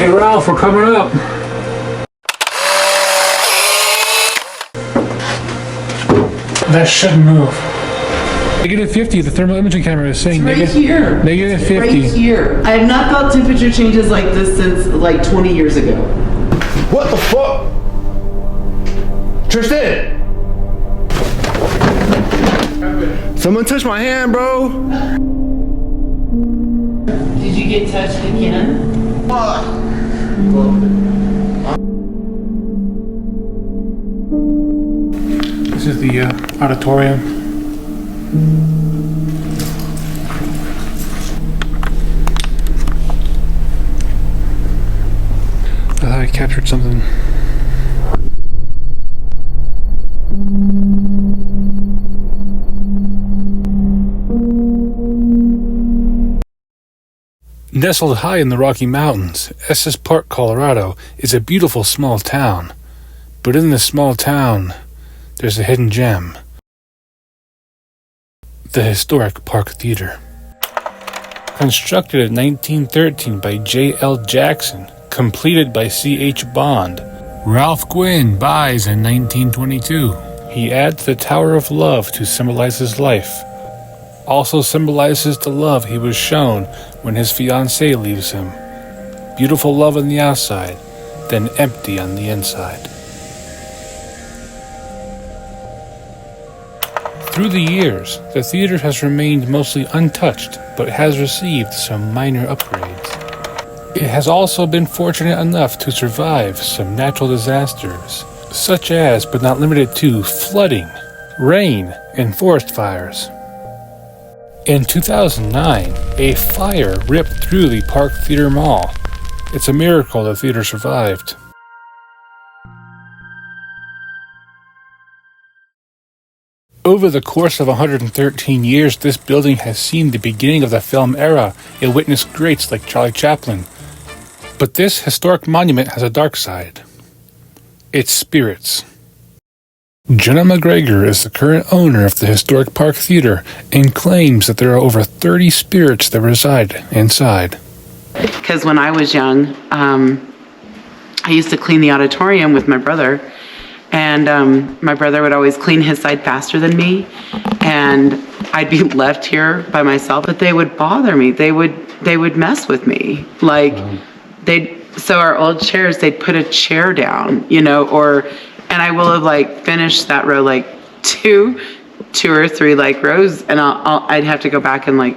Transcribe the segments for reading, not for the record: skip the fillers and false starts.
Hey Ralph, we're coming up. That shouldn't move. -50, the thermal imaging camera is saying It's right here. -50. Right here. I have not felt temperature changes like this since like 20 years ago. What the fuck? Tristan! Someone touched my hand, bro. Did you get touched again? This is the auditorium. I thought I captured something. Nestled high in the Rocky Mountains, Estes Park, Colorado, is a beautiful small town. But in this small town, there's a hidden gem. The historic Park Theater. Constructed in 1913 by J.L. Jackson, completed by C.H. Bond, Ralph Gwynn buys in 1922. He adds the Tower of Love to symbolize his life. Also symbolizes the love he was shown when his fiancée leaves him. Beautiful love on the outside, then empty on the inside. Through the years, the theater has remained mostly untouched, but has received some minor upgrades. It has also been fortunate enough to survive some natural disasters, such as, but not limited to, flooding, rain, and forest fires. In 2009, a fire ripped through the Park Theater Mall. It's a miracle the theater survived. Over the course of 113 years, this building has seen the beginning of the film era. It witnessed greats like Charlie Chaplin. But this historic monument has a dark side. Its spirits. Jenna McGregor is the current owner of the historic Park Theater and claims that there are over 30 spirits that reside inside. Because when I was young, I used to clean the auditorium with my brother. And my brother would always clean his side faster than me. And I'd be left here by myself. But they would bother me. They would mess with me. Like, so our old chairs, they'd put a chair down, you know, and I will have like finished that row like two or three like rows, and I'd have to go back and like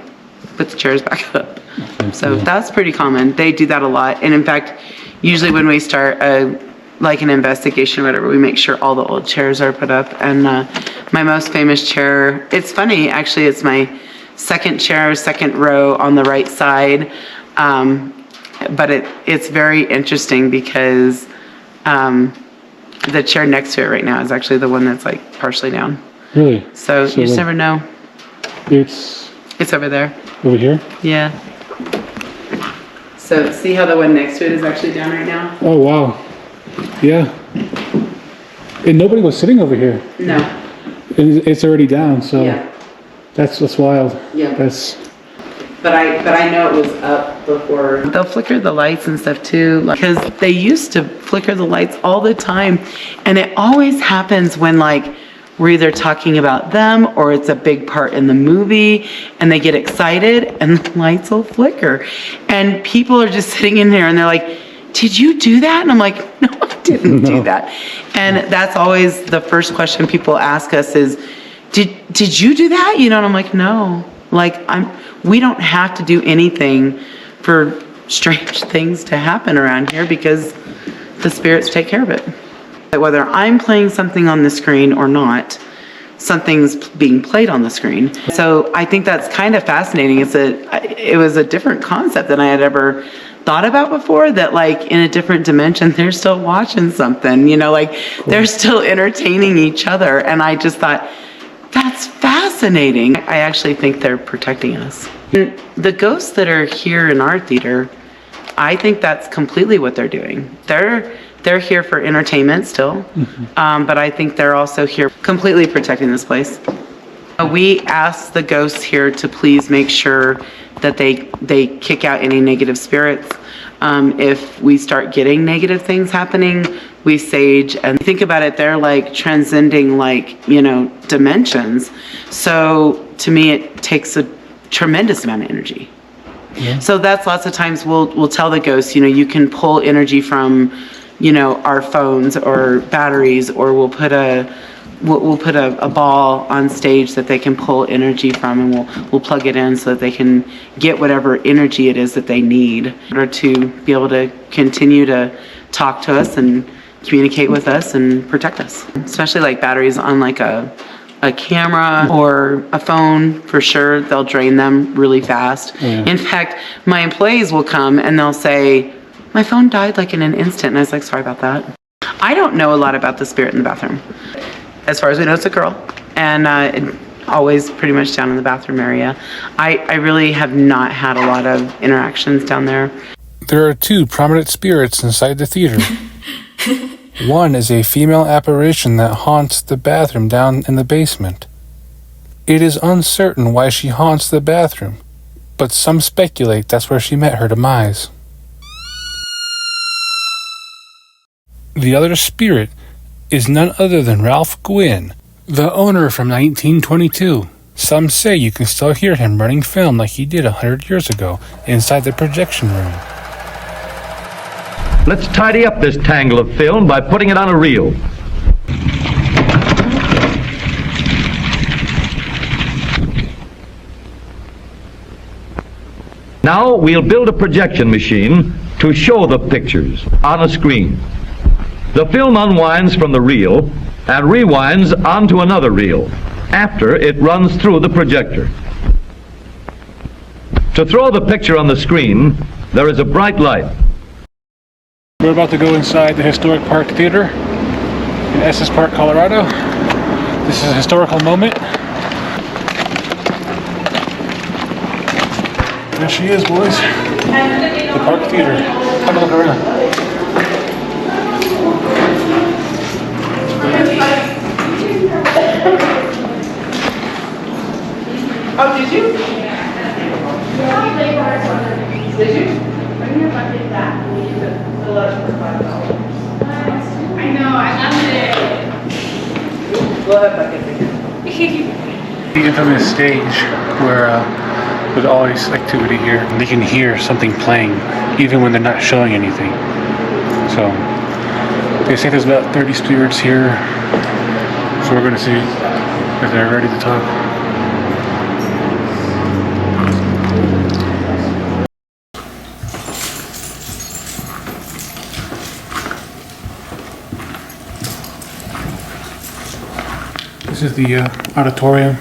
put the chairs back up. So that's pretty common. They do that a lot. And in fact, usually when we start like an investigation or whatever, we make sure all the old chairs are put up. And my most famous chair, it's funny, actually, it's my second chair, second row on the right side. But it's very interesting because the chair next to it right now is actually the one that's like partially down. Really? So you just never know. It's over there. over here? Yeah. So see how the one next to it is actually down right now? Oh, wow. Yeah. And nobody was sitting over here. No. It's already down, so Yeah. that's wild. Yeah. But I know it was up before. They'll flicker the lights and stuff too, because they used to flicker the lights all the time. And it always happens when like we're either talking about them or it's a big part in the movie and they get excited and the lights will flicker. And people are just sitting in there and they're like, did you do that? And I'm like, no, I didn't do that. And that's always the first question people ask us is, did you do that? You know, and I'm like, no. Like, we don't have to do anything for strange things to happen around here because the spirits take care of it. Whether I'm playing something on the screen or not, something's being played on the screen. So I think that's kind of fascinating. It was a different concept than I had ever thought about before, that like in a different dimension, they're still watching something, you know, like they're still entertaining each other. And I just thought, that's fascinating. I actually think they're protecting us. The ghosts that are here in our theater, I think that's completely what they're doing. They're here for entertainment still, but I think they're also here completely protecting this place. We ask the ghosts here to please make sure that they kick out any negative spirits. If we start getting negative things happening, we sage. And think about it, they're like transcending, like, you know, dimensions. So to me, it takes a tremendous amount of energy. Yeah. So that's lots of times we'll tell the ghosts, you know, you can pull energy from, you know, our phones or batteries, or we'll put a ball on stage that they can pull energy from, and we'll plug it in so that they can get whatever energy it is that they need in order to be able to continue to talk to us and communicate with us and protect us. Especially like batteries on like a camera or a phone, for sure, they'll drain them really fast. Yeah. In fact, my employees will come and they'll say, my phone died like in an instant. And I was like, sorry about that. I don't know a lot about the spirit in the bathroom. As far as we know, it's a girl, and always pretty much down in the bathroom area. I really have not had a lot of interactions down there. There are two prominent spirits inside the theater. One is a female apparition that haunts the bathroom down in the basement. It is uncertain why she haunts the bathroom, but some speculate that's where she met her demise. The other spirit is none other than Ralph Gwynn, the owner from 1922. Some say you can still hear him running film like he did 100 years ago inside the projection room. Let's tidy up this tangle of film by putting it on a reel. Now we'll build a projection machine to show the pictures on a screen. The film unwinds from the reel and rewinds onto another reel after it runs through the projector. To throw the picture on the screen, there is a bright light. We're about to go inside the historic Park Theater in Estes Park, Colorado. This is a historical moment. There she is, boys. The Park Theater. Have a look around. Oh, did you? Did you? I know, I loved it. We'll have bucket You can from this stage where there's always activity here, and they can hear something playing even when they're not showing anything. So they say there's about 30 spirits here, so we're going to see if they're ready to talk. This is the auditorium.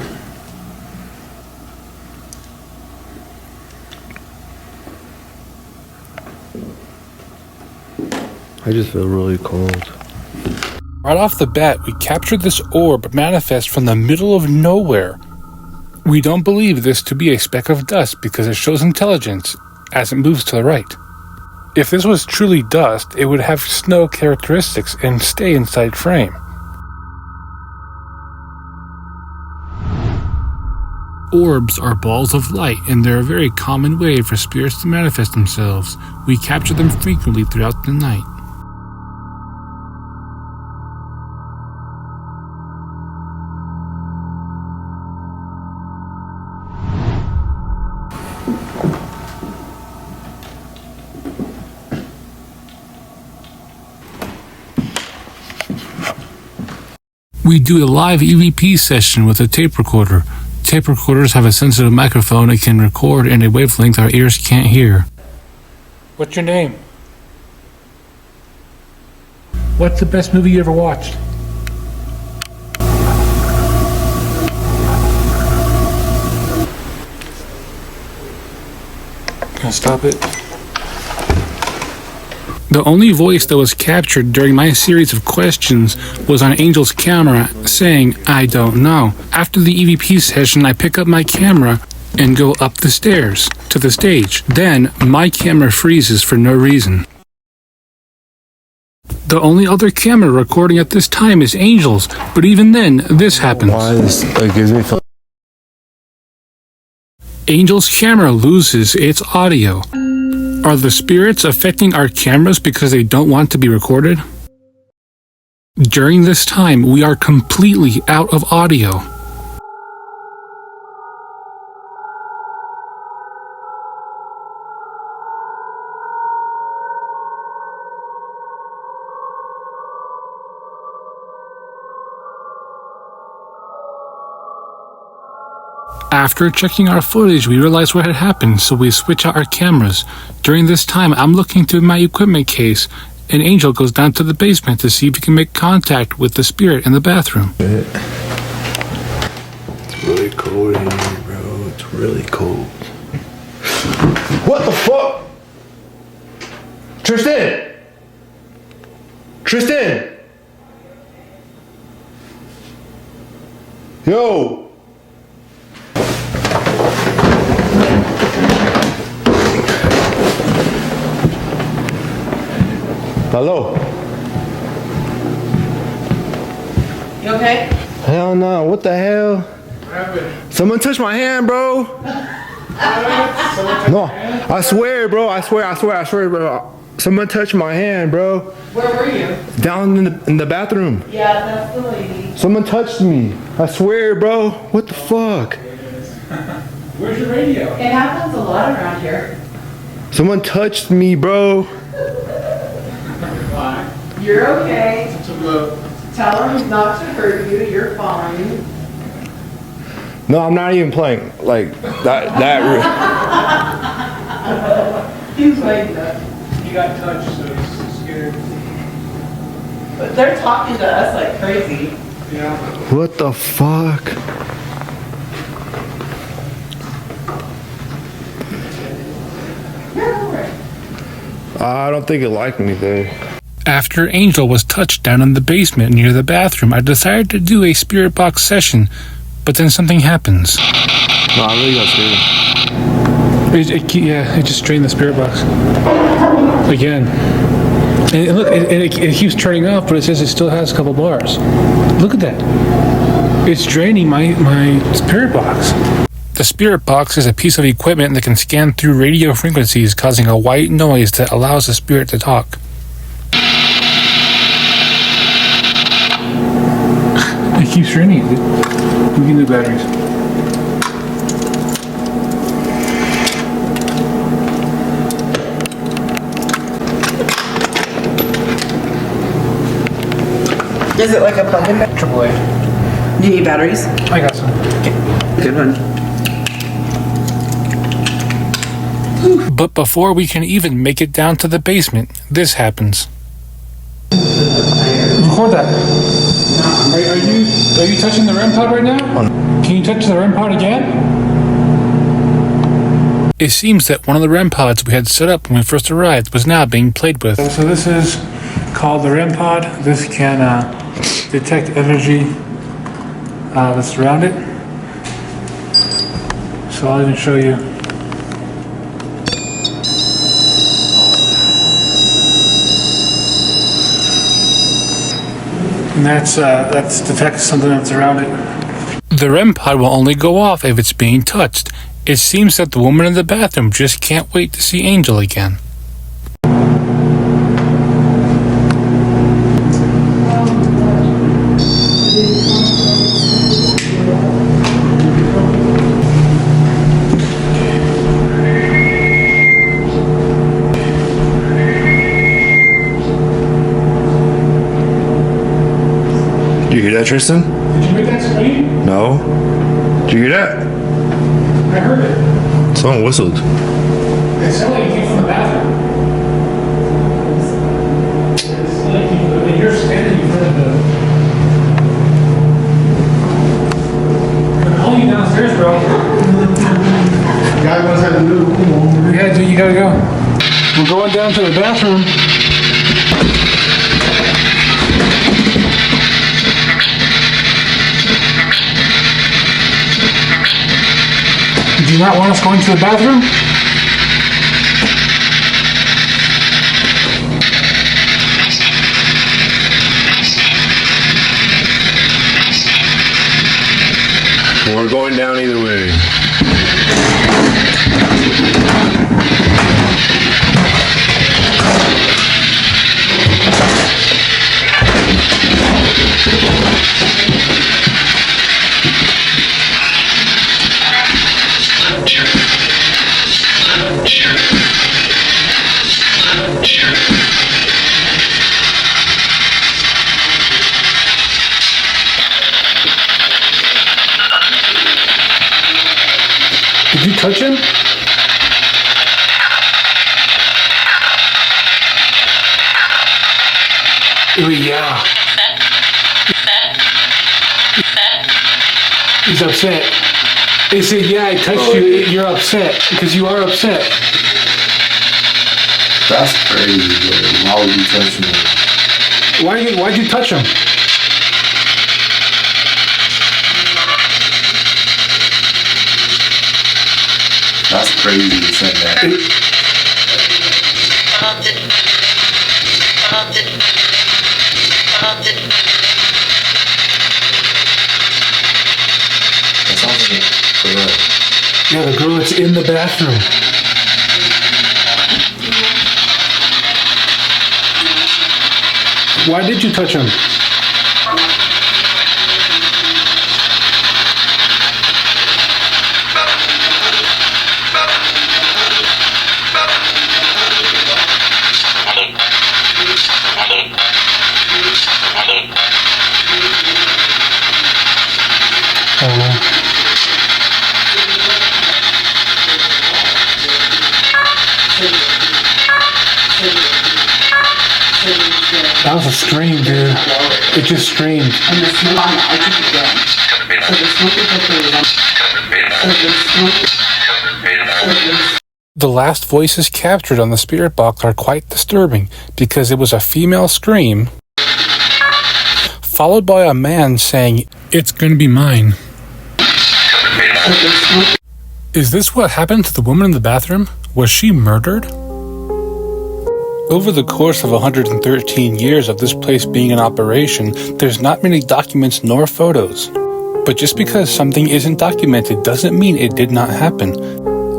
I just feel really cold. Right off the bat, we captured this orb manifest from the middle of nowhere. We don't believe this to be a speck of dust because it shows intelligence as it moves to the right. If this was truly dust, it would have snow characteristics and stay inside frame. Orbs are balls of light, and they're a very common way for spirits to manifest themselves. We capture them frequently throughout the night. We do a live EVP session with a tape recorder. Tape recorders have a sensitive microphone that can record in a wavelength our ears can't hear. What's your name? What's the best movie you ever watched? Can I stop it? The only voice that was captured during my series of questions was on Angel's camera saying, "I don't know." After the EVP session, I pick up my camera and go up the stairs to the stage. Then my camera freezes for no reason. The only other camera recording at this time is Angel's, but even then, this happens. Why this gives me Angel's camera loses its audio. Are the spirits affecting our cameras because they don't want to be recorded? During this time, we are completely out of audio. After checking our footage, we realized what had happened, so we switch out our cameras. During this time, I'm looking through my equipment case, and Angel goes down to the basement to see if he can make contact with the spirit in the bathroom. It's really cold in here, bro. It's really cold. What the fuck? Tristan! Tristan! Yo! Hello? You okay? Hell no, what the hell? Someone touched my hand, bro. No, I swear, bro. I swear, bro. Someone touched my hand, bro. Where were you? Down in the bathroom. Yeah, that's the lady. Someone touched me. I swear, bro. What the fuck? Where's your radio? It happens a lot around here. Someone touched me, bro. You're okay. Tell him not to hurt you. You're fine. No, I'm not even playing. Like, that. He's like that. He got touched, so he's scared. But they're talking to us like crazy. Yeah. What the fuck? You're alright. I don't think it liked me there. After Angel was touched down in the basement near the bathroom, I decided to do a spirit box session, but then something happens. No, I really got scared. It just drained the spirit box. Again. And look, it keeps turning off, but it says it still has a couple bars. Look at that. It's draining my spirit box. The spirit box is a piece of equipment that can scan through radio frequencies, causing a white noise that allows the spirit to talk. It keeps draining it. We can do batteries. Is it like a plug-in battery? AAA. Do you need batteries? I got some. Good one. But before we can even make it down to the basement, this happens. Record that. Are you touching the REM pod right now? Can you touch the REM pod again? It seems that one of the REM pods we had set up when we first arrived was now being played with. So this is called the REM pod. This can detect energy that's around it. So I'll even show you. And that's detects something that's around it. The REM pod will only go off if it's being touched. It seems that the woman in the bathroom just can't wait to see Angel again. Did you hear that, Tristan? Did you hear that scream? No. Did you hear that? I heard it. Someone whistled. It sounded like it came from the bathroom. It's like you're standing in front of the... I'm calling you downstairs, bro. Guy knows how to move. Yeah, dude, you gotta go. We're going down to the bathroom. Do you not want us going to the bathroom? We're going down either way. touch him? Oh, yeah. He's upset. They said, yeah, I touched you. You're upset because you are upset. That's crazy, bro. Why would you touch me? Why'd you touch him? That's crazy you said that. That sounds like a girl. Yeah, the girl that's in the bathroom. Why did you touch him? That was a scream, dude. It just screamed. And the smoke, I took it down. So the smoke detector is The last voices captured on the spirit box are quite disturbing because it was a female scream followed by a man saying, "It's gonna be mine." Is this what happened to the woman in the bathroom? Was she murdered? Over the course of 113 years of this place being in operation, there's not many documents nor photos. But just because something isn't documented doesn't mean it did not happen.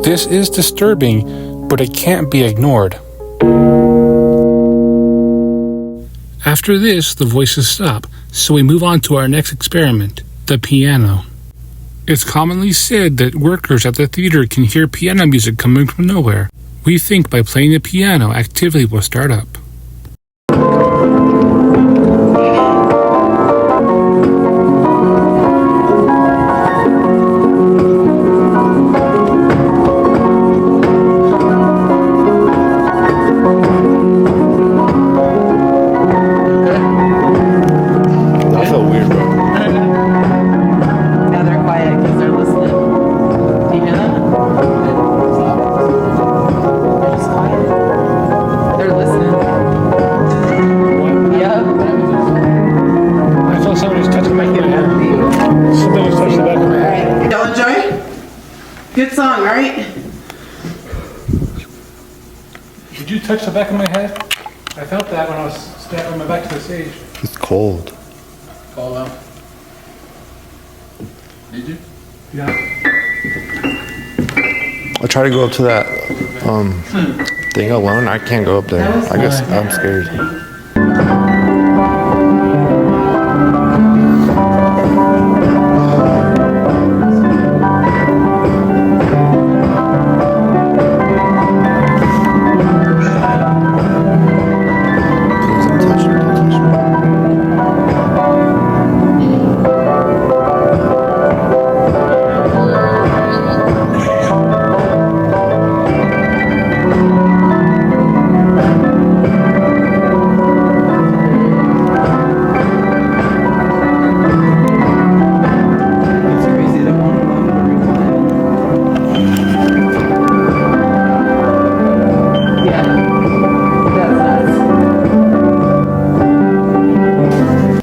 This is disturbing, but it can't be ignored. After this, the voices stop, so we move on to our next experiment, the piano. It's commonly said that workers at the theater can hear piano music coming from nowhere. We think by playing the piano, activity will start up. That felt weird, bro. now they're quiet because they're listening. Do you hear that? They're just quiet. They're listening. Yep. I felt somebody was touching my head. Somebody was touching the back of my head. Y'all enjoy? Good song, right? Did you touch the back of my head? I felt that when I was standing on my back to the stage. It's cold. Fall out. Did you? Yeah. I try to go up to that thing alone. I can't go up there. I guess I'm scared. Please don't touch me. Don't touch me. It's crazy to want to Yeah. That's nuts.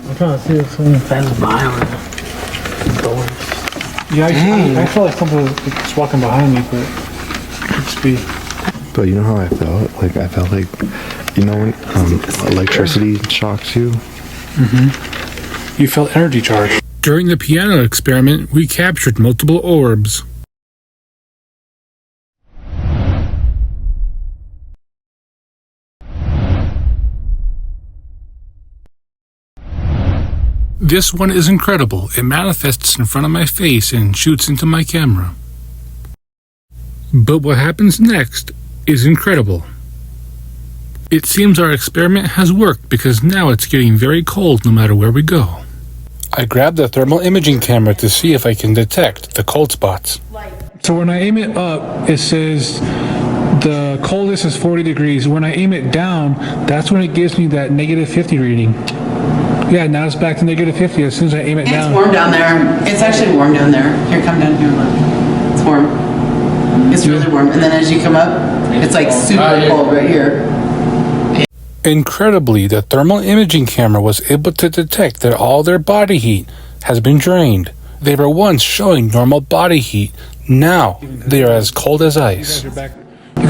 I'm trying to see if someone... That's violent. Yeah, I felt like something was walking behind me, but it could just be... But you know how I felt? Like, I felt like, you know when electricity shocks you? You felt energy charge. During the piano experiment, we captured multiple orbs. This one is incredible. It manifests in front of my face and shoots into my camera. But what happens next is incredible. It seems our experiment has worked because now it's getting very cold no matter where we go. I grabbed the thermal imaging camera to see if I can detect the cold spots. So when I aim it up, it says the coldest is 40 degrees. When I aim it down, that's when it gives me that -50 reading. Yeah, now it's back to -50 as soon as I aim it It's down. warm down there. It's actually warm down there. Here, come down here, look. It's warm. It's really warm. And then as you come up, it's like super cold right here. Incredibly, the thermal imaging camera was able to detect that all their body heat has been drained. They were once showing normal body heat. Now they are as cold as ice. You guys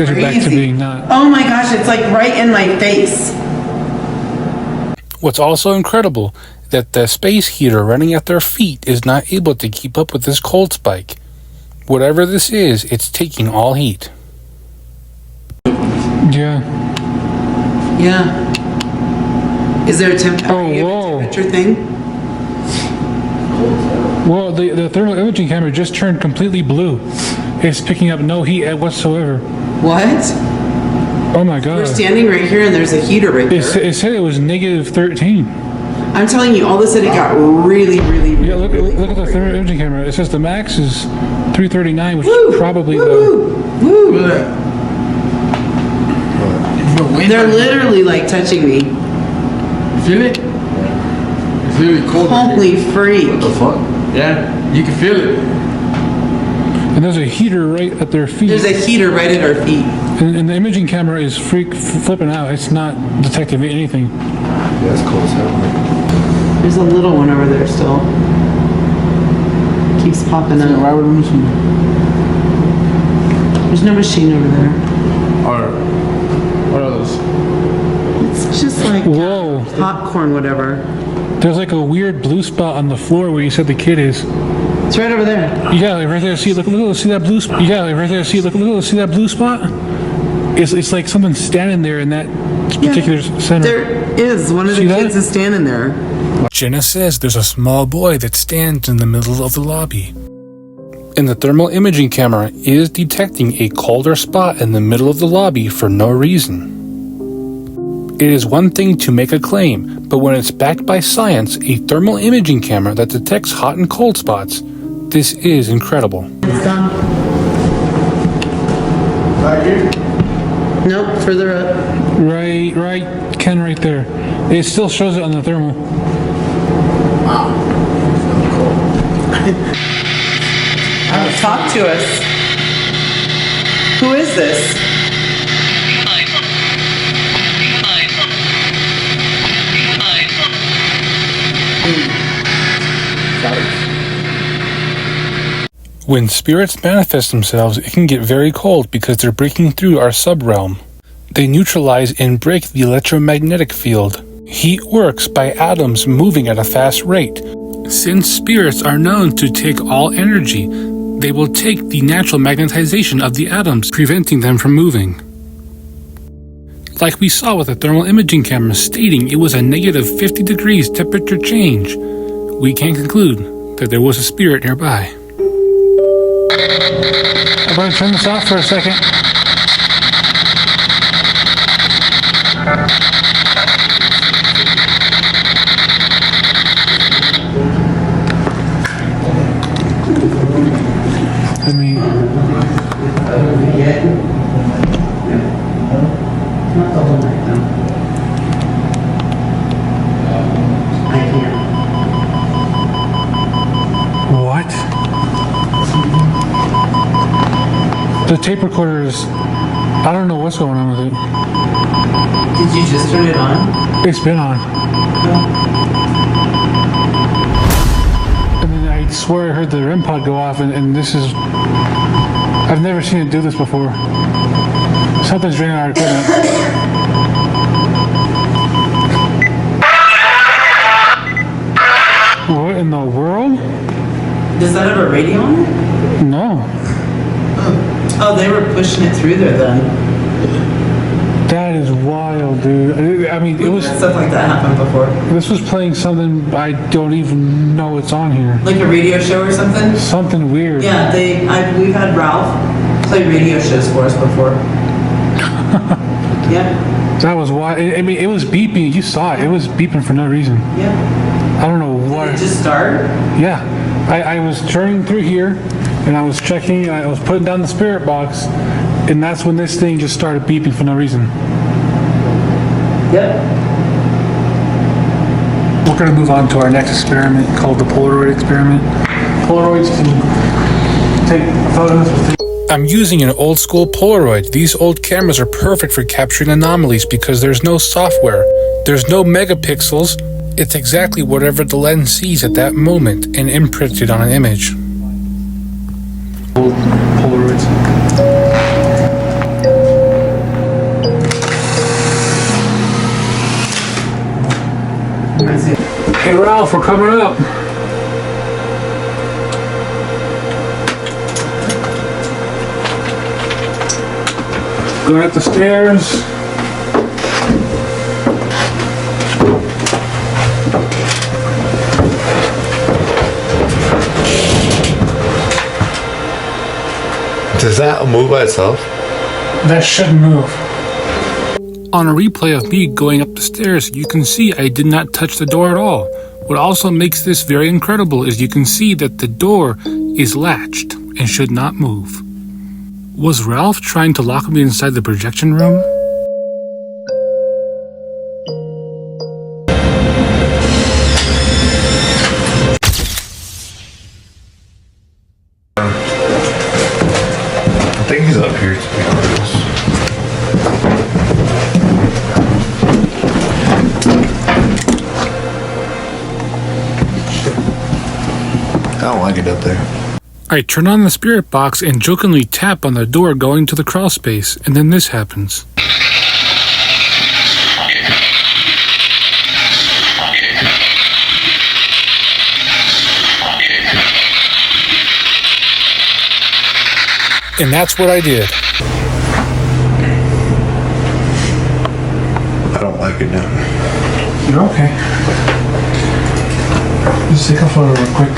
are back to Crazy. being not. Oh my gosh, it's like right in my face. What's also incredible that the space heater running at their feet is not able to keep up with this cold spike. Whatever this is, it's taking all heat. Yeah. Yeah. Is there a whoa. temperature thing? Well, the thermal imaging camera just turned completely blue. It's picking up no heat whatsoever. What? Oh my god. We're standing right here and there's a heater right there. It said it was -13. I'm telling you, all of a sudden it got really, really, Yeah, look at the thermal imaging camera. It says the max is 339, which is probably the... Woo! They're literally like touching me. Feel it? It's really cold. Holy freak. What the fuck? Yeah, you can feel it. And there's a heater right at their feet. There's a heater right at our feet. And the imaging camera is flipping out. It's not detecting anything. Yeah, it's cold as hell. There's a little one over there still. Keeps popping up. Why would we machine? There's no machine over there. Or what are those? It's just like Whoa. popcorn, whatever. There's like a weird blue spot on the floor where you said the kid is. It's right over there. Yeah, like right there. See, look, see that blue spot? Yeah, like right there. See, look, see that blue spot? It's like something standing there in that particular center. There is. One of the kids is standing there. Jenna says there's a small boy that stands in the middle of the lobby. And the thermal imaging camera is detecting a colder spot in the middle of the lobby for no reason. It is one thing to make a claim, but when it's backed by science, a thermal imaging camera that detects hot and cold spots, this is incredible. It's done. Right here? Nope, further up. Right, Ken, right there. It still shows it on the thermal. Talk to us. Who is this? When spirits manifest themselves, it can get very cold because they're breaking through our subrealm. They neutralize and break the electromagnetic field. Heat works by atoms moving at a fast rate. Since spirits are known to take all energy, they will take the natural magnetization of the atoms, preventing them from moving. Like we saw with the thermal imaging camera stating it was a -50 degrees temperature change, we can conclude that there was a spirit nearby. I'm going to turn this off for a second. Let me... Not the whole night, though. I can't. What? The tape recorder is... I don't know what's going on with it. Did you just turn it on? It's been on. And then I swear I heard the REM pod go off, and this is... I've never seen it do this before. Something's draining our equipment. What in the world? Does that have a radio on it? No. Oh, they were pushing it through there then. That is wild, dude. I mean, it was... Stuff like that happened before. This was playing something I don't even know it's on here. Like a radio show or something? Something weird. Yeah, we've had Ralph play radio shows for us before. Yeah. That was wild. I mean, it was beeping. You saw it. It was beeping for no reason. Yeah. I don't know what. Did it just start? Yeah. I was turning through here, and I was checking, and I was putting down the spirit box, and that's when this thing just started beeping for no reason. Yep. We're going to move on to our next experiment called the Polaroid experiment. Polaroids can take photos with I'm using an old school Polaroid. These old cameras are perfect for capturing anomalies because there's no software. There's no megapixels. It's exactly whatever the lens sees at that moment and imprinted on an image. Old Polaroids. Hey Ralph, we're coming up. Going up the stairs. Does that move by itself? That shouldn't move. On a replay of me going up the stairs, you can see I did not touch the door at all. What also makes this very incredible is you can see that the door is latched and should not move. Was Ralph trying to lock me inside the projection room? I think he's up here, to be honest. I don't like it up there. I turn on the spirit box and jokingly tap on the door going to the crawl space, and then this happens. And that's what I did. I don't like it now. You're okay. Just take a photo real quick.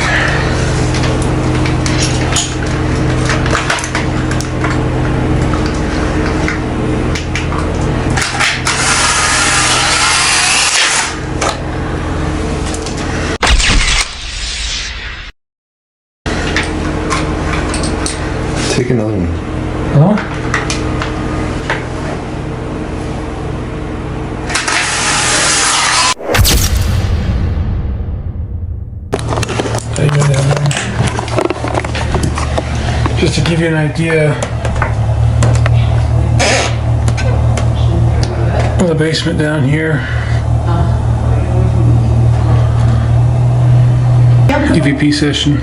Take another one. Hello? There you go, down there. Just to give you an idea of the basement down here. EVP session.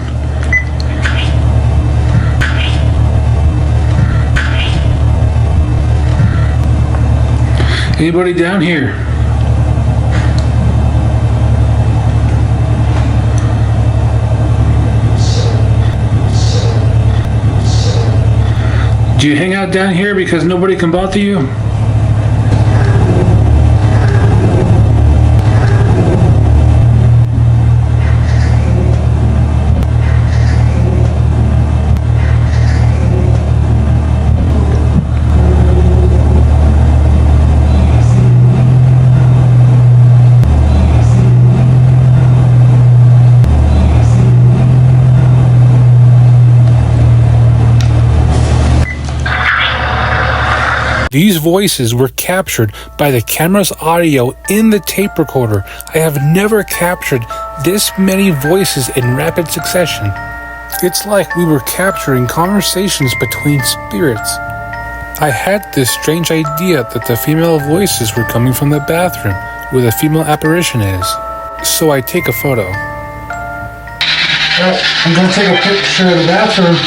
Anybody down here? Do you hang out down here because nobody can bother you? These voices were captured by the camera's audio in the tape recorder. I have never captured this many voices in rapid succession. It's like we were capturing conversations between spirits. I had this strange idea that the female voices were coming from the bathroom where the female apparition is. So I take a photo. Alright, I'm going to take a picture of the bathroom.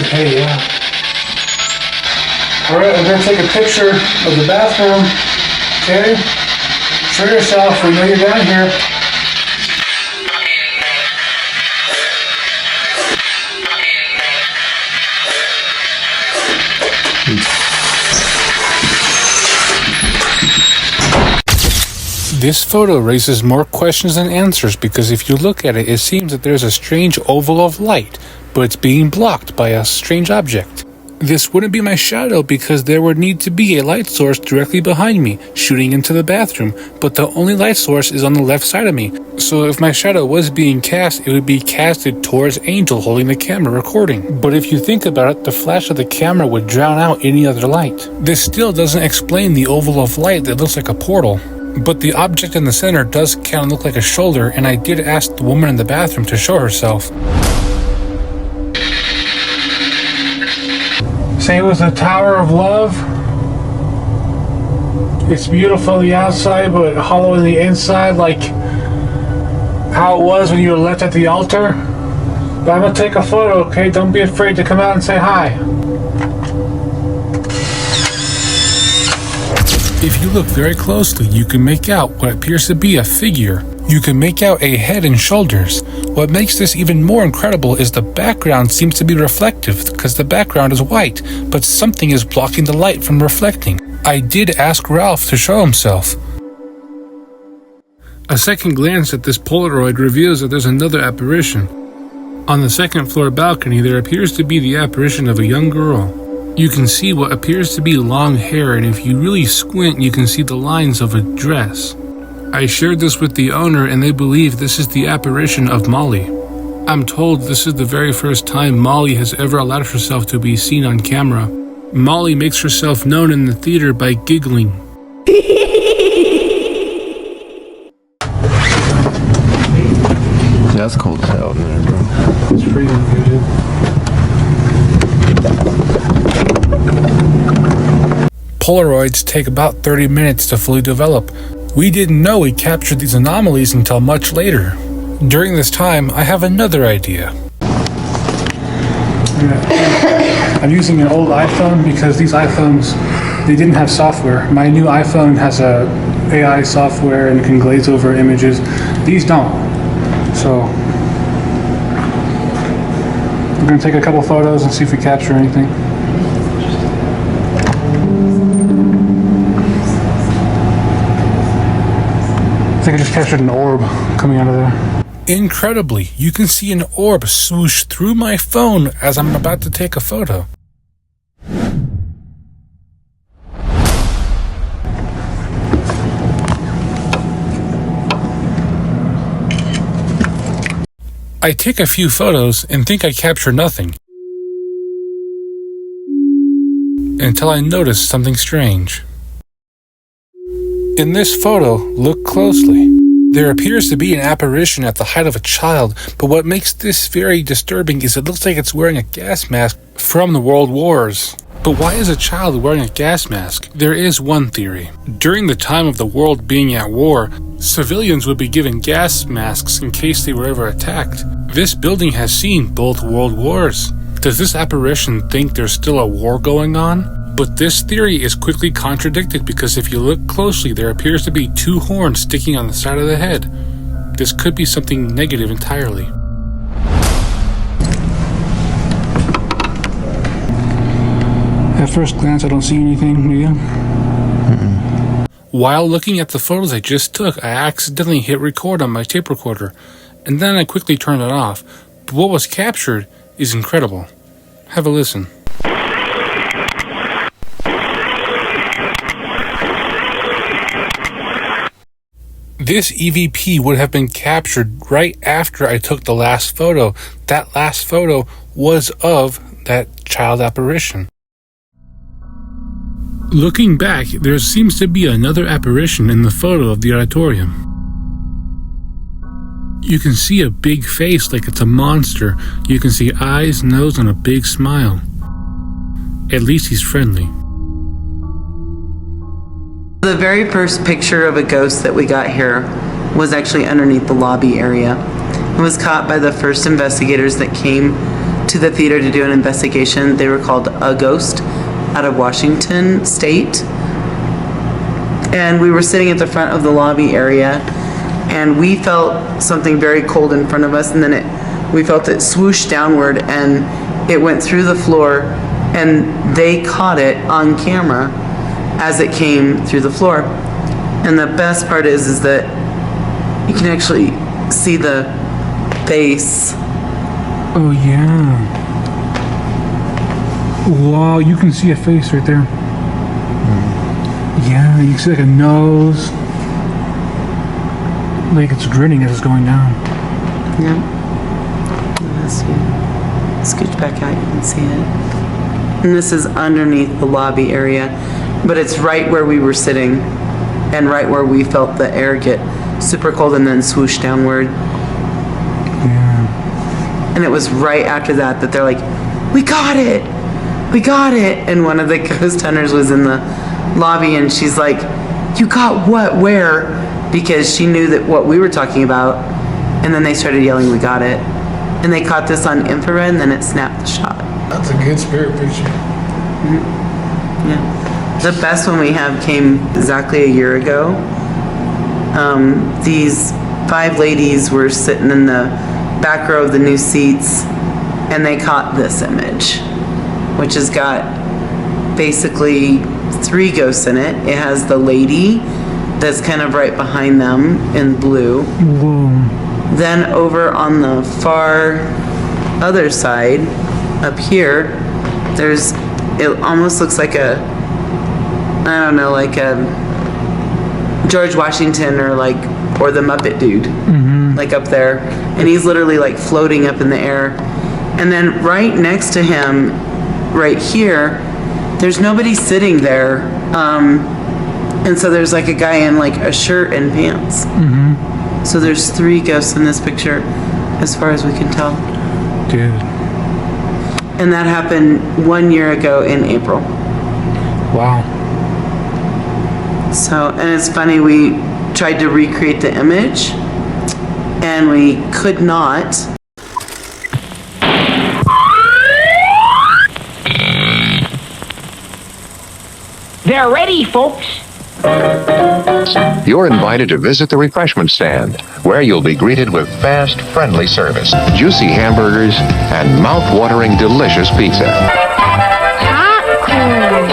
Hey, yeah. Alright, I'm going to take a picture of the bathroom. Okay? Show yourself, we know you're down here. This photo raises more questions than answers because if you look at it, it seems that there's a strange oval of light, but it's being blocked by a strange object. This wouldn't be my shadow because there would need to be a light source directly behind me, shooting into the bathroom, but the only light source is on the left side of me. So if my shadow was being cast, it would be casted towards Angel holding the camera recording. But if you think about it, the flash of the camera would drown out any other light. This still doesn't explain the oval of light that looks like a portal. But the object in the center does kind of look like a shoulder, and I did ask the woman in the bathroom to show herself. Say it was the Tower of Love. It's beautiful on the outside, but hollow on the inside, like how it was when you were left at the altar. But I'm gonna take a photo, okay? Don't be afraid to come out and say hi. If you look very closely, you can make out what appears to be a figure. You can make out a head and shoulders. What makes this even more incredible is the background seems to be reflective because the background is white, but something is blocking the light from reflecting. I did ask Ralph to show himself. A second glance at this Polaroid reveals that there's another apparition. On the second floor balcony, there appears to be the apparition of a young girl. You can see what appears to be long hair, and if you really squint, you can see the lines of a dress. I shared this with the owner, and they believe this is the apparition of Molly. I'm told this is the very first time Molly has ever allowed herself to be seen on camera. Molly makes herself known in the theater by giggling. Yeah, it's cold as hell in there, bro. It's freezing, dude. Polaroids take about 30 minutes to fully develop. We didn't know we captured these anomalies until much later. During this time, I have another idea. I'm using an old iPhone because these iPhones, they didn't have software. My new iPhone has a AI software and can glaze over images. These don't. So we're going to take a couple photos and see if we capture anything. I think I just captured an orb coming out of there. Incredibly, you can see an orb swoosh through my phone as I'm about to take a photo. I take a few photos and think I capture nothing, until I notice something strange. In this photo, look closely. There appears to be an apparition at the height of a child, but what makes this very disturbing is it looks like it's wearing a gas mask from the World Wars. But why is a child wearing a gas mask? There is one theory. During the time of the world being at war, civilians would be given gas masks in case they were ever attacked. This building has seen both world wars. Does this apparition think there's still a war going on? But this theory is quickly contradicted because if you look closely, there appears to be two horns sticking on the side of the head. This could be something negative entirely. At first glance, I don't see anything, do you? While looking at the photos I just took, I accidentally hit record on my tape recorder, and then I quickly turned it off. But what was captured is incredible. Have a listen. This EVP would have been captured right after I took the last photo. That last photo was of that child apparition. Looking back, there seems to be another apparition in the photo of the auditorium. You can see a big face like it's a monster. You can see eyes, nose, and a big smile. At least he's friendly. The very first picture of a ghost that we got here was actually underneath the lobby area. It was caught by the first investigators that came to the theater to do an investigation. They were called A Ghost out of Washington State. And we were sitting at the front of the lobby area and we felt something very cold in front of us, and then we felt it swoosh downward and it went through the floor, and they caught it on camera as it came through the floor. And the best part is that you can actually see the face. Oh yeah. Wow, you can see a face right there. Yeah, you can see like a nose. Like it's grinning as it's going down. Yeah. Let's see. Scooch back out, you can see it. And this is underneath the lobby area, but it's right where we were sitting and right where we felt the air get super cold and then swoosh downward. Yeah. And it was right after that that they're like, we got it! We got it! And one of the ghost hunters was in the lobby and she's like, you got what? Where? Because she knew that what we were talking about. And then they started yelling, we got it. And they caught this on infrared and then it snapped the shot. That's a good spirit picture. Yeah. The best one we have came exactly a year ago. These 5 ladies were sitting in the back row of the new seats and they caught this image, which has got basically 3 ghosts in it. It has the lady that's kind of right behind them in blue. Whoa. Then over on the far other side, up here, there's, it almost looks like a, I don't know, like a George Washington or the Muppet dude, like up there. And he's literally like floating up in the air. And then right next to him, right here, there's nobody sitting there. And so there's like a guy in like a shirt and pants. So there's 3 ghosts in this picture, as far as we can tell. Dude. And that happened 1 year ago in April. Wow. So, and it's funny, we tried to recreate the image, and we could not. They're ready, folks. You're invited to visit the refreshment stand, where you'll be greeted with fast, friendly service, juicy hamburgers, and mouth-watering delicious pizza. Popcorn.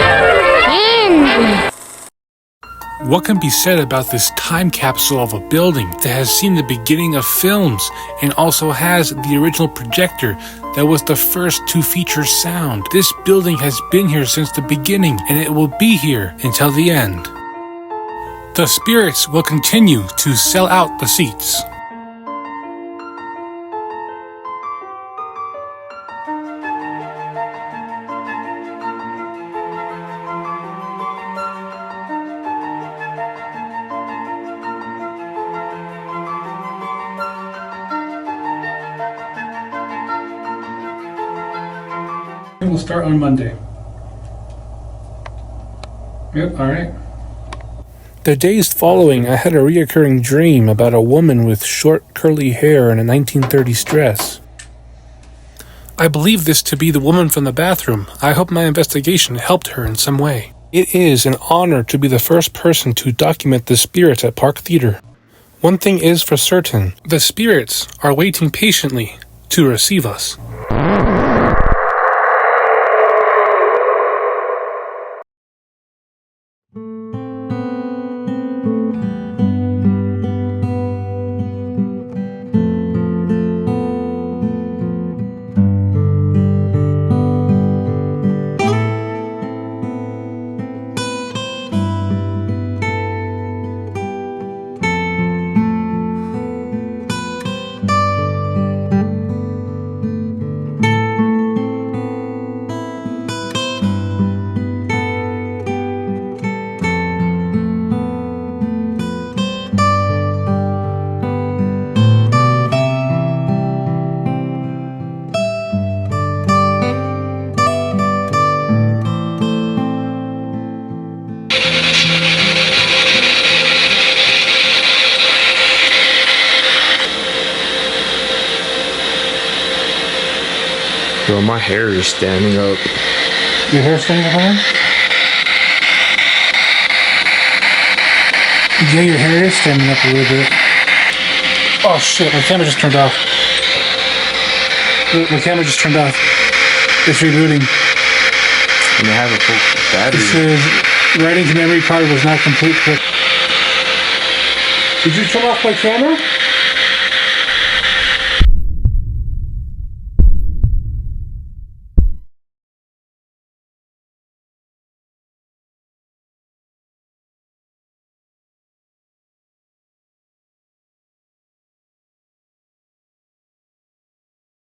Candy. What can be said about this time capsule of a building that has seen the beginning of films and also has the original projector that was the first to feature sound? This building has been here since the beginning and it will be here until the end. The spirits will continue to sell out the seats. We'll start on Monday. Yep, alright. The days following, I had a reoccurring dream about a woman with short curly hair and a 1930s dress. I believe this to be the woman from the bathroom. I hope my investigation helped her in some way. It is an honor to be the first person to document the spirits at Park Theater. One thing is for certain, the spirits are waiting patiently to receive us. Bro, my hair is standing up. Your hair standing up on? Yeah, your hair is standing up a little bit. Oh shit, my camera just turned off. My camera just turned off. It's rebooting. And I have a full It battery. says, writing to memory card was not complete. Did you turn off my camera?